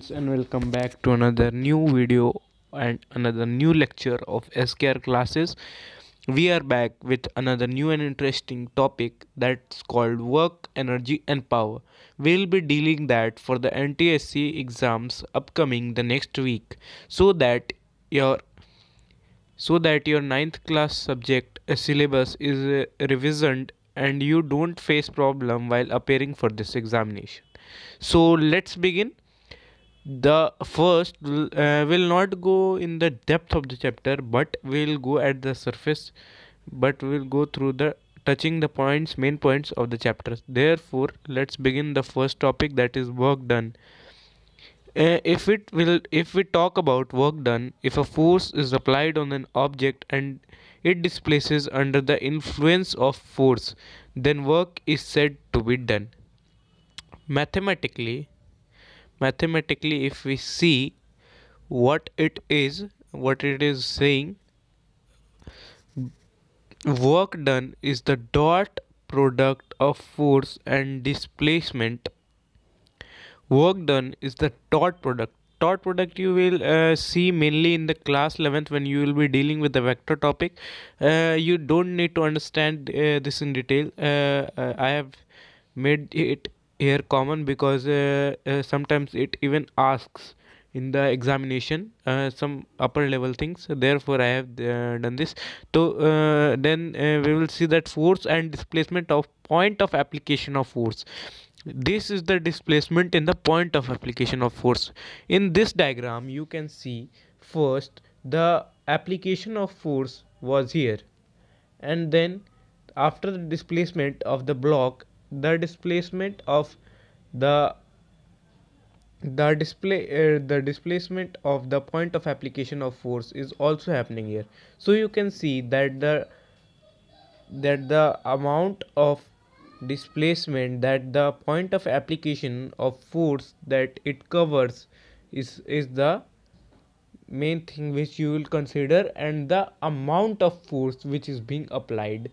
friends, and welcome back to another new video and another new lecture of SKR classes. We are back with another new and interesting topic that's called work, energy and power. We'll be dealing that for the NTSC exams upcoming the next week so that your your ninth class subject syllabus is revisioned and you don't face problem while appearing for this examination. So let's begin. The first will not go in the depth of the chapter, but will go at the surface, but will go through the touching the points main points of the chapters. Therefore, let's begin the first topic, that is work done. If we talk about work done, if a force is applied on an object and it displaces under the influence of force, then work is said to be done. Mathematically mathematically if we see what it is saying, work done is the dot product of force and displacement. Work done is the dot product you will see mainly in the class 11th when you will be dealing with the vector topic. You don't need to understand this in detail. I have made it here common because sometimes it even asks in the examination some upper level things, therefore I have done this. So then we will see that force and displacement of point of application of force. This is the displacement in the point of application of force. In this diagram you can see first the application of force was here, and then after the displacement of the block, the displacement of the the displacement of the point of application of force is also happening here. So you can see that the amount of displacement, that the point of application of force that it covers is the main thing which you will consider, and the amount of force which is being applied.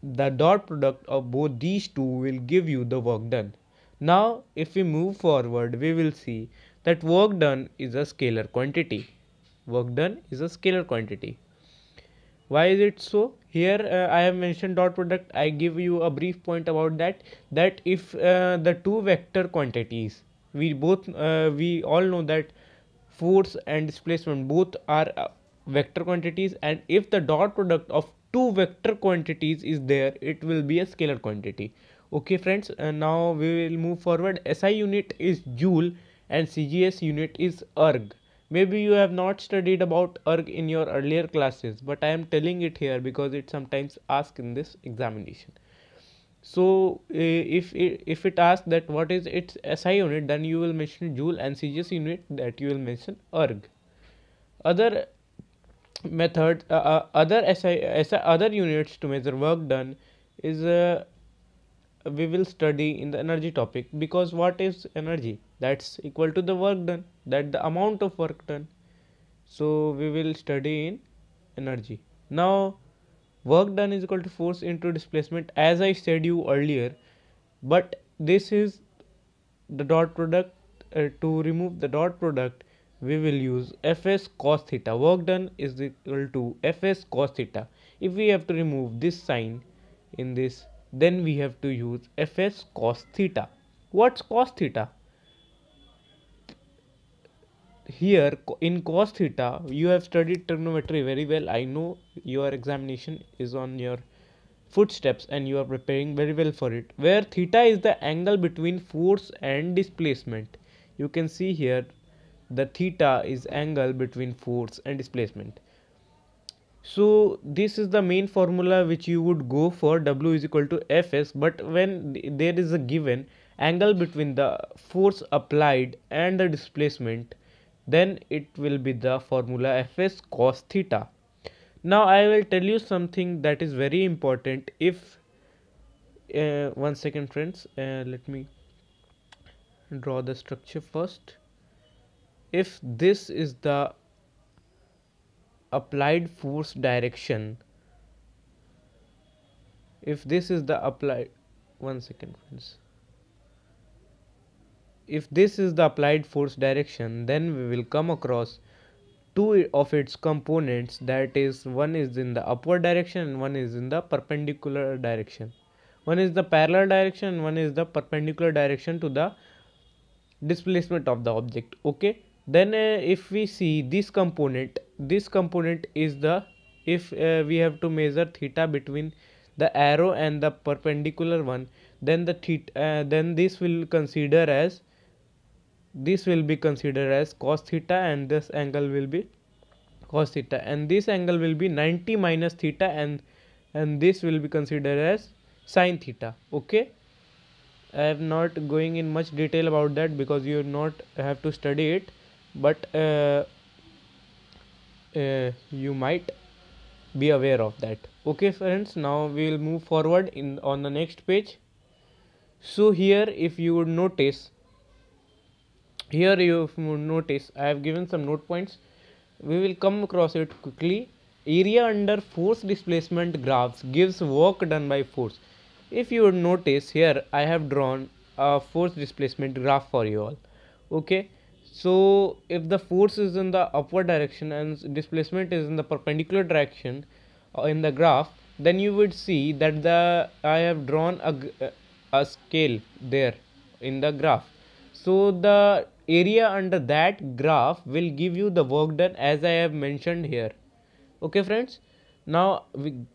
The dot product of both these two will give you the work done. Now if we move forward, we will see that work done is a scalar quantity. Work done is a scalar quantity. Why is it so? Here I have mentioned dot product. I give you a brief point about that if the two vector quantities, we all know that force and displacement both are vector quantities, and if the dot product of two vector quantities is there, it will be a scalar quantity. Okay friends, now we will move forward. SI unit is joule and CGS unit is erg. Maybe you have not studied about erg in your earlier classes, but I am telling it here because it sometimes asks in this examination. So if it asks that what is its SI unit, then you will mention joule, and CGS unit that you will mention erg. Other method other units to measure work done is we will study in the energy topic, because what is energy? That's equal to the work done, that the amount of work done. So we will study in energy. Now work done is equal to force into displacement, as I said you earlier, but this is the dot product. To remove the dot product, we will use Fs cos theta. Work done is equal to Fs cos theta. If we have to remove this sign in this, then we have to use Fs cos theta. What's cos theta? Here in cos theta you have studied trigonometry very well. I know your examination is on your footsteps and you are preparing very well for it, where theta is the angle between force and displacement. You can see here the theta is angle between force and displacement. So this is the main formula which you would go for. W is equal to Fs, but when there is a given angle between the force applied and the displacement, then it will be the formula Fs cos theta. Now I will tell you something that is very important. If 1 second friends, let me draw the structure first. If this is the applied force direction, if this is the applied 1 second friends, if this is the applied force direction, then we will come across two of its components, that is, one is in the upward direction and one is in the perpendicular direction. One is the parallel direction and one is the perpendicular direction to the displacement of the object. Okay, then if we see this component is the, if we have to measure theta between the arrow and the perpendicular one, then the theta then this will be considered as cos theta, and this angle will be cos theta, and this angle will be 90 minus theta, and this will be considered as sin theta. Okay, I am not going in much detail about that because you not have to study it, but you might be aware of that. Okay friends, now we will move forward in on the next page. So here if you would notice, I have given some note points. We will come across it quickly. Area under force displacement graphs gives work done by force. If you would notice, here I have drawn a force displacement graph for you all. Okay, so if the force is in the upward direction and displacement is in the perpendicular direction in the graph, then you would see that I have drawn a scale there in the graph. So the area under that graph will give you the work done as I have mentioned here. Okay friends, now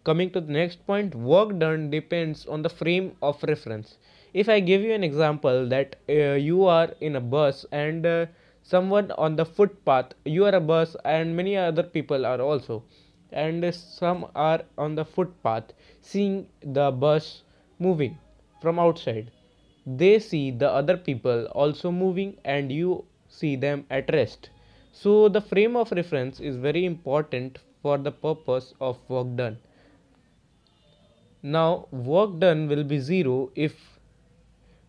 coming to the next point, work done depends on the frame of reference. If I give you an example that you are in a bus and someone on the footpath, you are a bus and many other people are also, and some are on the footpath seeing the bus moving from outside. They see the other people also moving and you see them at rest. So the frame of reference is very important for the purpose of work done. Now work done will be 0 if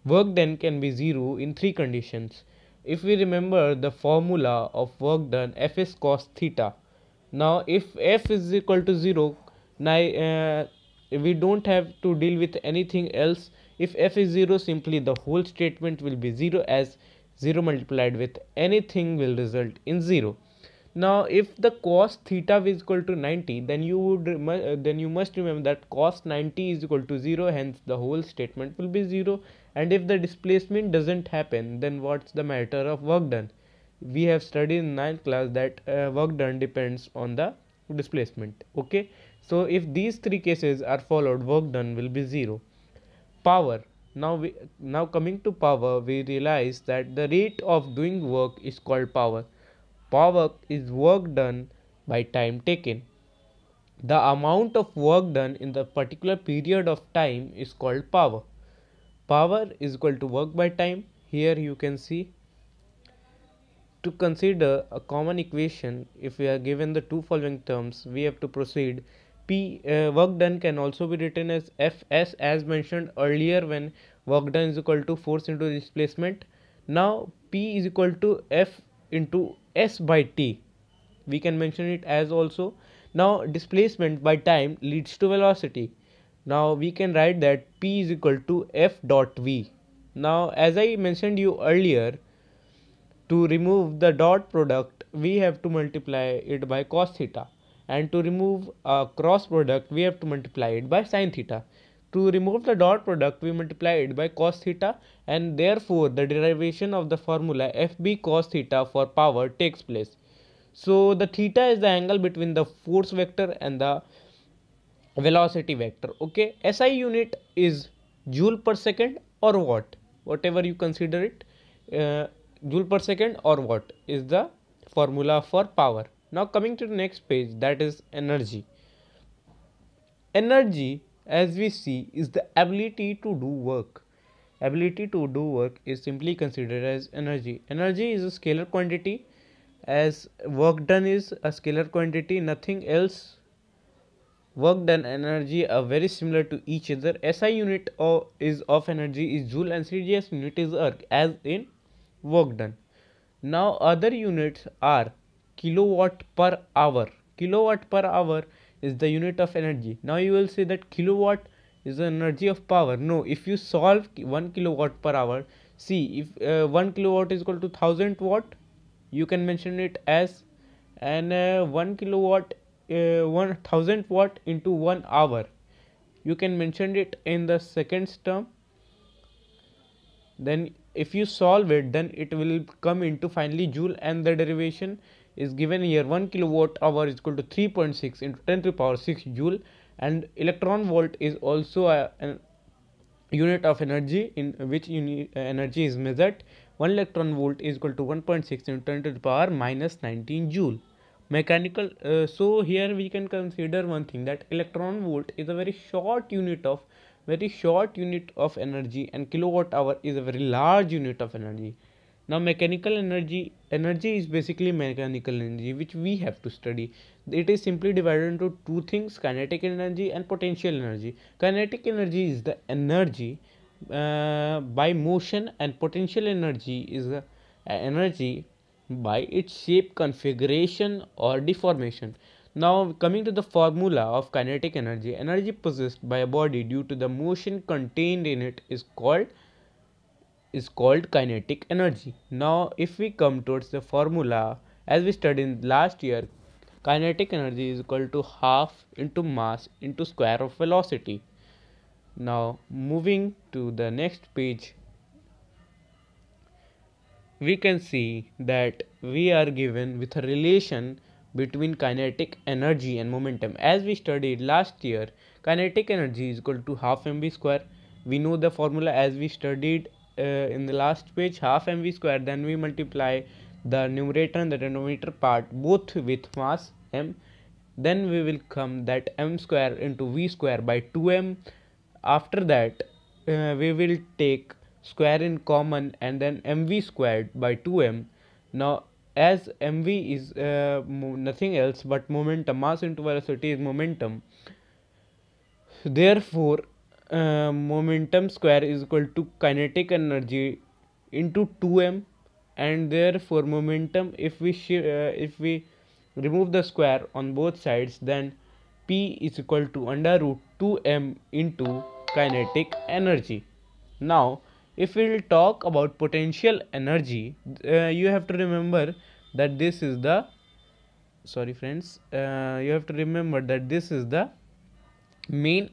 work done can be 0 in three conditions. If we remember the formula of work done, F is cos theta. Now if F is equal to 0, we don't have to deal with anything else. If F is 0, simply the whole statement will be 0, as 0 multiplied with anything will result in 0. Now if the cos theta is equal to 90, then you must remember that cos 90 is equal to 0, hence the whole statement will be 0. And if the displacement doesn't happen, then what's the matter of work done? We have studied in 9th class that work done depends on the displacement. Okay, so if these three cases are followed, work done will be 0. Power. Now coming to power, we realize that the rate of doing work is called power. Power is work done by time taken. The amount of work done in the particular period of time is called power. Power is equal to work by time. Here you can see, to consider a common equation, if we are given the two following terms, we have to proceed. Work done can also be written as Fs, as mentioned earlier when work done is equal to force into displacement. Now P is equal to F into S by T. We can mention it as also. Now displacement by time leads to velocity. Now we can write that P is equal to F dot V. Now as I mentioned you earlier, to remove the dot product we have to multiply it by cos theta, and to remove a cross product we have to multiply it by sin theta. To remove the dot product we multiply it by cos theta, and therefore the derivation of the formula FB cos theta for power takes place. So the theta is the angle between the force vector and the velocity vector. Okay, SI unit is joule per second or watt, whatever you consider it. Joule per second or watt is the formula for power. Now coming to the next page, that is energy. Energy, as we see, is the ability to do work. Ability to do work is simply considered as energy. Energy is a scalar quantity, as work done is a scalar quantity, nothing else. Work done and energy are very similar to each other. SI unit of energy is joule and CGS unit is erg, as in work done. Now other units are kilowatt per hour. Kilowatt per hour is the unit of energy. Now you will say that kilowatt is the energy of power. No, if you solve 1 kilowatt per hour, See, if 1 kilowatt is equal to 1000 watt, you can mention it as, and 1 kilowatt 1000 watt into 1 hour, you can mention it in the seconds term. Then if you solve it, then it will come into finally joule, and the derivation is given here. 1 kilowatt hour is equal to 3.6 into 10 to the power 6 joule, and electron volt is also an unit of energy in which energy is measured. 1 electron volt is equal to 1.6 into 10 to the power minus 19 joule. Mechanical, so here we can consider one thing, that electron volt is a very short unit of energy, and kilowatt hour is a very large unit of energy. Now mechanical energy is basically mechanical energy which we have to study. It is simply divided into two things: kinetic energy and potential energy. Kinetic energy is the energy by motion, and potential energy is the energy by its shape, configuration or deformation. Now coming to the formula of kinetic energy: energy possessed by a body due to the motion contained in it is called kinetic energy. Now if we come towards the formula, as we studied in last year, kinetic energy is equal to half into mass into square of velocity. Now moving to the next page, we can see that we are given with a relation between kinetic energy and momentum. As we studied last year, kinetic energy is equal to half mv square. We know the formula as we studied in the last page: half mv square, then we multiply the numerator and the denominator part both with mass m, then we will come that m square into v square by 2m. After that we will take square in common, and then mv squared by 2m. Now as mv is nothing else but momentum, mass into velocity is momentum, therefore momentum square is equal to kinetic energy into 2m, and therefore momentum, if we remove the square on both sides, then p is equal to under root 2m into kinetic energy. Now if we will talk about potential energy, you have to remember that this is the you have to remember that this is the main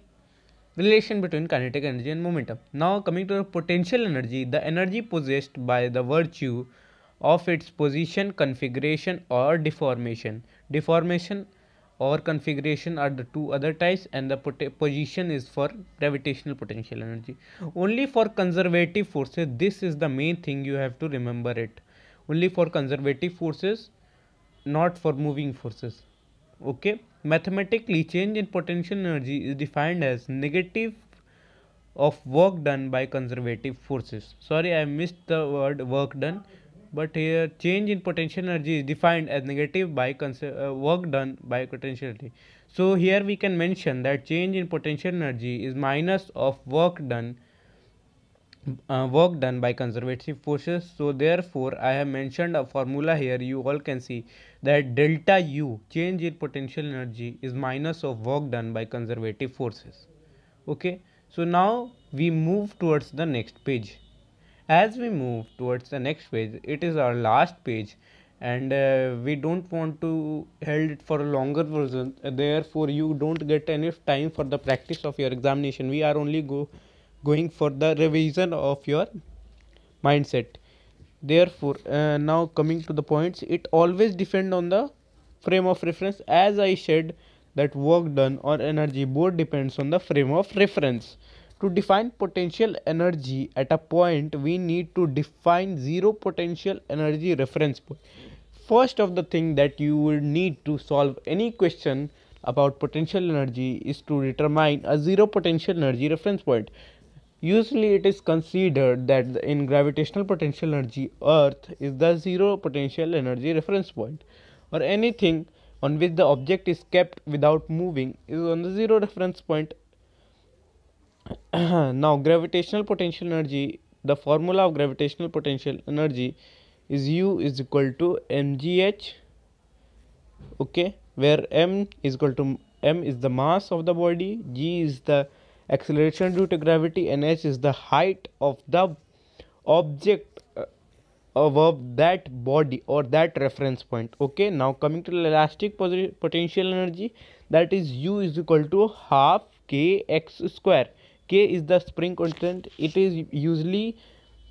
relation between kinetic energy and momentum. Now coming to the potential energy: the energy possessed by the virtue of its position, configuration or deformation. Deformation or configuration are the two other types, and the position is for gravitational potential energy. Only for conservative forces, this is the main thing, you have to remember it. Only for conservative forces, not for moving forces. Okay, mathematically change in potential energy is defined as negative of work done by conservative forces. Sorry, I missed the word work done, but here change in potential energy is defined as negative by work done by potential energy. So here we can mention that change in potential energy is minus of work done by conservative forces. So therefore I have mentioned a formula here. You all can see that delta U, change in potential energy, is minus of work done by conservative forces. Okay, so now we move towards the next page. As we move towards the next page, it is our last page, and we don't want to hold it for a longer version, therefore you don't get enough time for the practice of your examination. We are only going for the revision of your mindset. Therefore now coming to the points, it always depend on the frame of reference. As I said, that work done or energy both depends on the frame of reference. To define potential energy at a point, we need to define zero potential energy reference point. First of the thing that you will need to solve any question about potential energy is to determine a zero potential energy reference point. Usually it is considered that in gravitational potential energy, Earth is the zero potential energy reference point, or anything on which the object is kept without moving is on the zero reference point. Now gravitational potential energy, the formula of gravitational potential energy is U is equal to mgh, okay, where m is equal to m is the mass of the body, g is the acceleration due to gravity, and h is the height of the object above that body or that reference point. Okay, now coming to the elastic potential energy, that is U is equal to half k x square. K is the spring constant, it is usually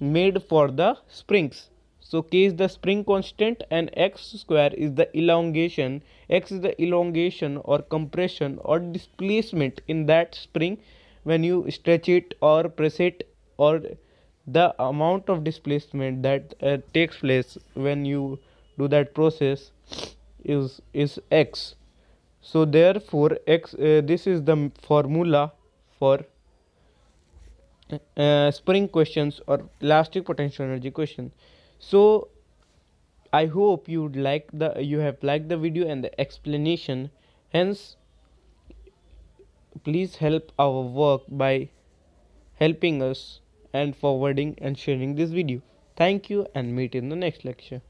made for the springs. So k is the spring constant and x square is the elongation. X is the elongation or compression or displacement in that spring when you stretch it or press it, or the amount of displacement that takes place when you do that process is x. So therefore x, this is the formula for spring questions or elastic potential energy question. So I hope you have liked the video and the explanation. Hence, please help our work by helping us and forwarding and sharing this video. Thank you and meet in the next lecture.